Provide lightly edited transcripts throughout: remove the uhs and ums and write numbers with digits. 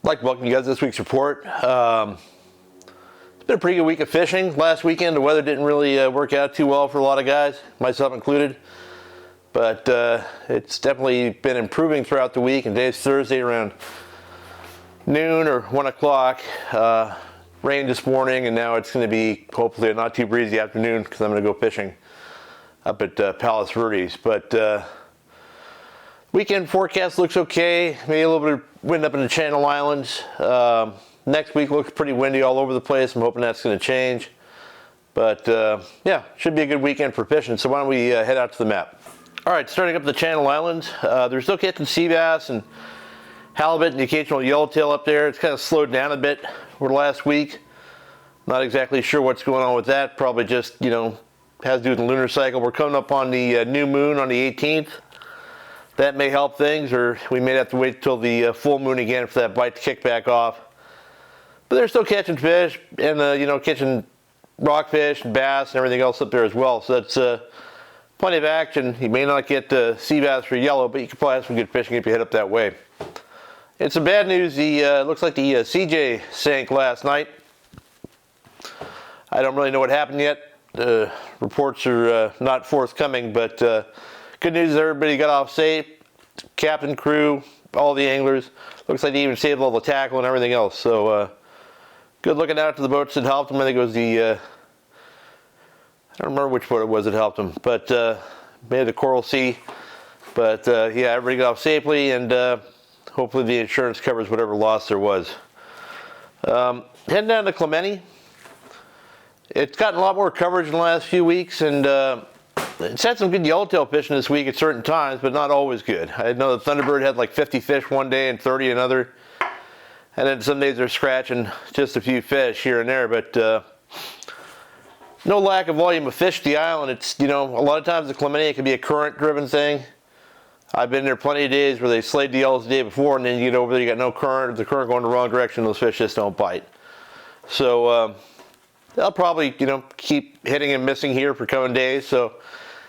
I'd like to welcome you guys to this week's report. It's been a pretty good week of fishing. Last weekend the weather didn't really work out too well for a lot of guys, myself included. But it's definitely been improving throughout the week, and today's Thursday around noon or 1 o'clock. Rained this morning, and now it's going to be hopefully a not too breezy afternoon because I'm going to go fishing up at Palos Verdes. But weekend forecast looks okay. Maybe a little bit of wind up in the Channel Islands. Next week looks pretty windy all over the place. I'm hoping that's going to change. But yeah, should be a good weekend for fishing. So why don't we head out to the map. All right, starting up the Channel Islands. They're still catching sea bass and halibut and the occasional yellowtail up there. It's kind of slowed down a bit over the last week. Not exactly sure what's going on with that. Probably just, has to do with the lunar cycle. We're coming up on the new moon on the 18th. That may help things, or we may have to wait till the full moon again for that bite to kick back off. But they're still catching fish and, catching rockfish and bass and everything else up there as well. So that's plenty of action. You may not get sea bass or yellow, but you can probably have some good fishing if you head up that way. And some bad news, looks like the CJ sank last night. I don't really know what happened yet. Reports are not forthcoming, but good news is everybody got off safe. Captain, crew, all the anglers. Looks like they even saved all the tackle and everything else. So good looking out to the boats that helped them. I think it was the, I don't remember which boat it was that helped them, but maybe the Coral Sea. But yeah, everybody got off safely, and hopefully the insurance covers whatever loss there was. Heading down to Clemente. It's gotten a lot more coverage in the last few weeks, and it's had some good yellowtail fishing this week at certain times, but not always good. I know the Thunderbird had like 50 fish one day and 30 another. And then some days they're scratching just a few fish here and there, but no lack of volume of fish at the island. It's, a lot of times at Clemente it can be a current-driven thing. I've been there plenty of days where they slayed the yellows the day before, and then you get over there, you got no current, the current going the wrong direction, those fish just don't bite. So they'll probably, keep hitting and missing here for coming days. So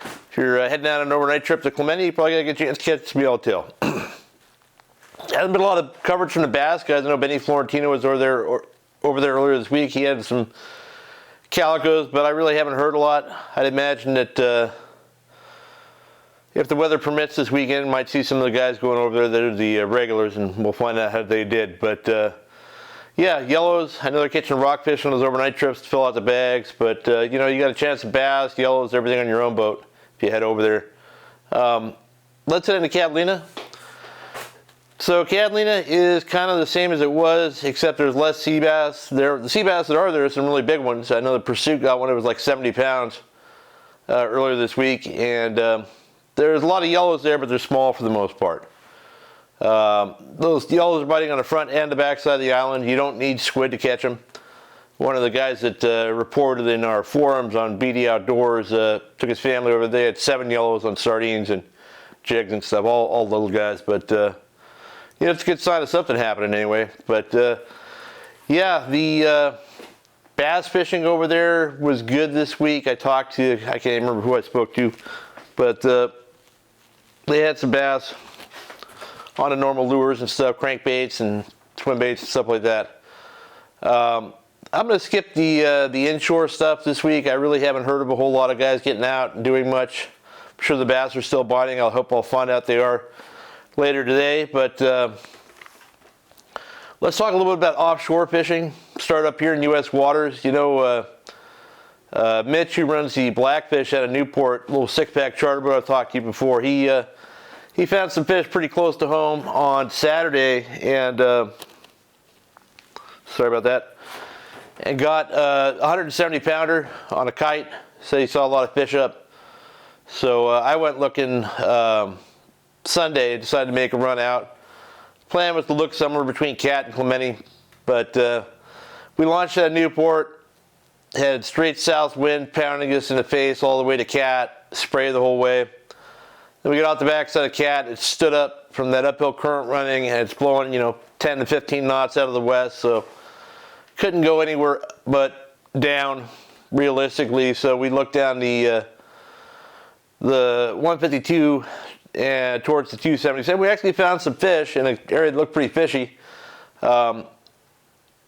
if you're heading out on an overnight trip to Clemente, you probably got to get a chance to catch some yellowtail. Hasn't been a lot of coverage from the bass guys. I know Benny Florentino was over there earlier this week. He had some calicos, but I really haven't heard a lot. I'd imagine that if the weather permits this weekend, might see some of the guys going over there that are the regulars, and we'll find out how they did. But yeah, yellows. I know they're catching rockfish on those overnight trips to fill out the bags, but you got a chance of bass, yellows, everything on your own boat if you head over there. Let's head into Catalina. So Catalina is kind of the same as it was, except there's less sea bass. The sea bass that are there are some really big ones. I know the Pursuit got one that was like 70 pounds earlier this week, and there's a lot of yellows there, but they're small for the most part. Those yellows are biting on the front and the back side of the island. You don't need squid to catch them. One of the guys that reported in our forums on BDOutdoors took his family over. They had 7 yellows on sardines and jigs and stuff, all little guys. But it's a good sign of something happening anyway. But yeah, the bass fishing over there was good this week. I can't remember who I spoke to, but they had some bass on the normal lures and stuff, crankbaits and swim baits and stuff like that. I'm going to skip the inshore stuff this week. I really haven't heard of a whole lot of guys getting out and doing much. I'm sure the bass are still biting. I hope I'll find out they are later today. But let's talk a little bit about offshore fishing. Start up here in U.S. waters. Mitch, who runs the Blackfish out of Newport, little 6-pack charter boat I've talked to you before, he found some fish pretty close to home on Saturday, and sorry about that, and got a 170 pounder on a kite. So he saw a lot of fish up. So I went looking Sunday and decided to make a run out. Plan was to look somewhere between Cat and Clemente, but we launched at Newport, had straight south wind pounding us in the face all the way to Cat, spray the whole way. Then we got off the backside of Cat. It stood up from that uphill current running, and it's blowing, 10 to 15 knots out of the west. So couldn't go anywhere but down, realistically. So we looked down the 152 and towards the 277. We actually found some fish in an area that looked pretty fishy. Saw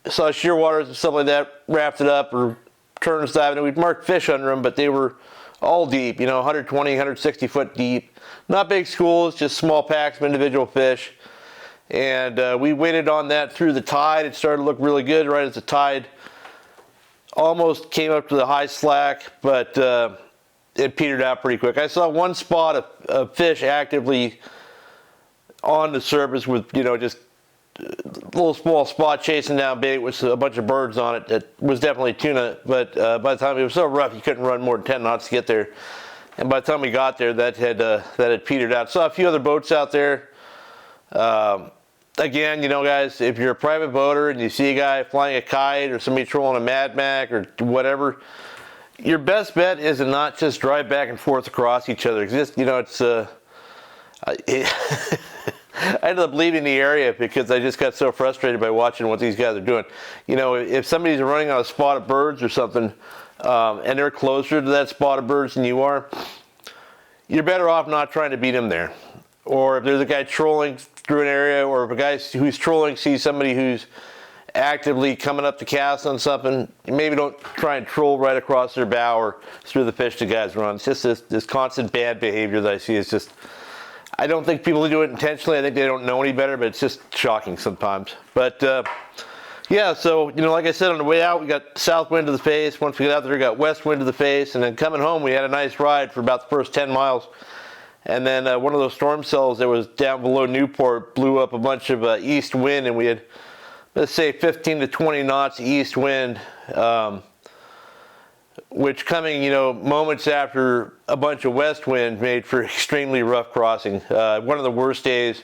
shearwaters and stuff like that, rafted up, or terns diving, and we'd mark fish under them, but they were all deep, 120, 160 foot deep. Not big schools, just small packs of individual fish. And we waited on that through the tide. It started to look really good right as the tide almost came up to the high slack, but it petered out pretty quick. I saw one spot of fish actively on the surface with, just little small spot chasing down bait with a bunch of birds on it. That was definitely tuna, but by the time it was so rough you couldn't run more than 10 knots to get there, and by the time we got there that had petered out. Saw a few other boats out there. Again, guys, if you're a private boater and you see a guy flying a kite or somebody trolling a Mad Mac or whatever, your best bet is to not just drive back and forth across each other. I ended up leaving the area because I just got so frustrated by watching what these guys are doing. If somebody's running on a spot of birds or something, and they're closer to that spot of birds than you are, you're better off not trying to beat them there. Or if there's a guy trolling through an area, or if a guy who's trolling sees somebody who's actively coming up to cast on something, maybe don't try and troll right across their bow or through the fish the guys run. It's just this constant bad behavior that I see. It's just, I don't think people do it intentionally. I think they don't know any better, but it's just shocking sometimes. But yeah, so like I said, on the way out we got south wind to the face. Once we got out there we got west wind to the face, and then coming home we had a nice ride for about the first 10 miles. And then one of those storm cells that was down below Newport blew up a bunch of east wind, and we had, let's say, 15 to 20 knots east wind, which coming, moments after a bunch of west wind made for extremely rough crossing. One of the worst days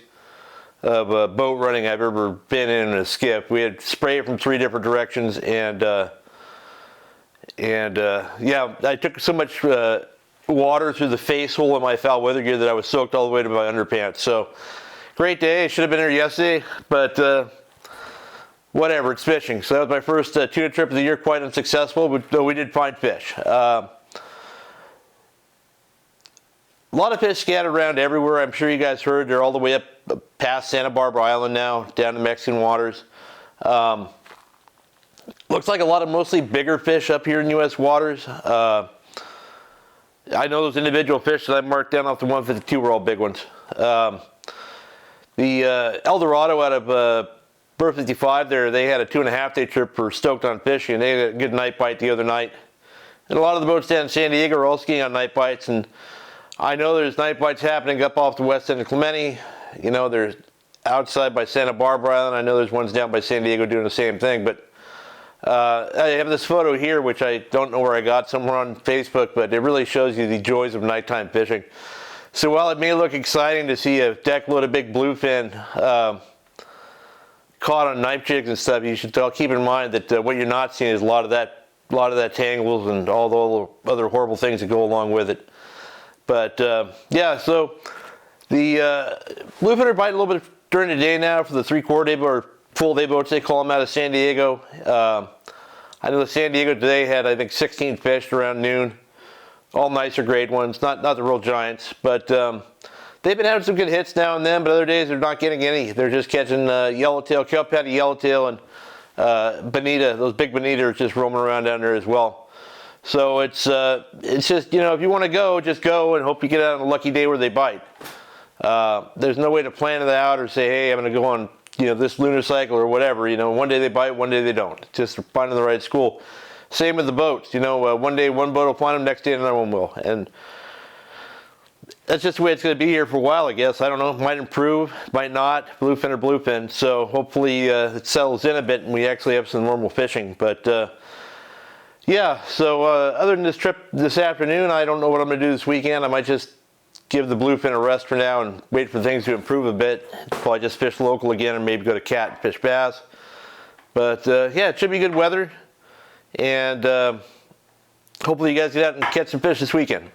of boat running I've ever been in a skiff. We had spray from 3 different directions, and yeah, I took so much water through the face hole in my foul weather gear that I was soaked all the way to my underpants. So, great day. I should have been here yesterday, but whatever, it's fishing. So that was my first tuna trip of the year, quite unsuccessful, but though we did find fish. A lot of fish scattered around everywhere. I'm sure you guys heard they're all the way up past Santa Barbara Island now, down to Mexican waters. Looks like a lot of mostly bigger fish up here in U.S. waters. I know those individual fish that I marked down off the 152 were all big ones. The El Dorado out of Berth 55 there, they had a 2.5 day trip for stoked on fishing. They had a good night bite the other night. And a lot of the boats down in San Diego are all skiing on night bites, and I know there's night bites happening up off the west end of Clemente. There's outside by Santa Barbara Island. I know there's ones down by San Diego doing the same thing, but I have this photo here, which I don't know where I got, somewhere on Facebook, but it really shows you the joys of nighttime fishing. So while it may look exciting to see a deck load of big bluefin caught on knife jigs and stuff, you should keep in mind that what you're not seeing is a lot of that tangles and all the other horrible things that go along with it. But yeah, so the bluefin are biting a little bit during the day now for the 3/4 day or full day boats, they call them, out of San Diego. I know the San Diego today had, I think, 16 fish around noon. All nicer grade ones, not the real giants, but they've been having some good hits now and then, but other days they're not getting any. They're just catching yellowtail, kelp patty yellowtail, and bonita. Those big bonita are just roaming around down there as well. So it's just, if you want to go, just go and hope you get out on a lucky day where they bite. There's no way to plan it out or say, hey, I'm going to go on this lunar cycle or whatever. One day they bite, one day they don't. It's just finding the right school. Same with the boats. One day one boat will find them, next day another one will. And that's just the way it's going to be here for a while, I guess. I don't know. Might improve, might not. Bluefin or bluefin. So hopefully it settles in a bit and we actually have some normal fishing. But yeah, so other than this trip this afternoon, I don't know what I'm going to do this weekend. I might just give the bluefin a rest for now and wait for things to improve a bit. Probably just fish local again and maybe go to Cat and fish bass. But yeah, it should be good weather. And hopefully you guys get out and catch some fish this weekend.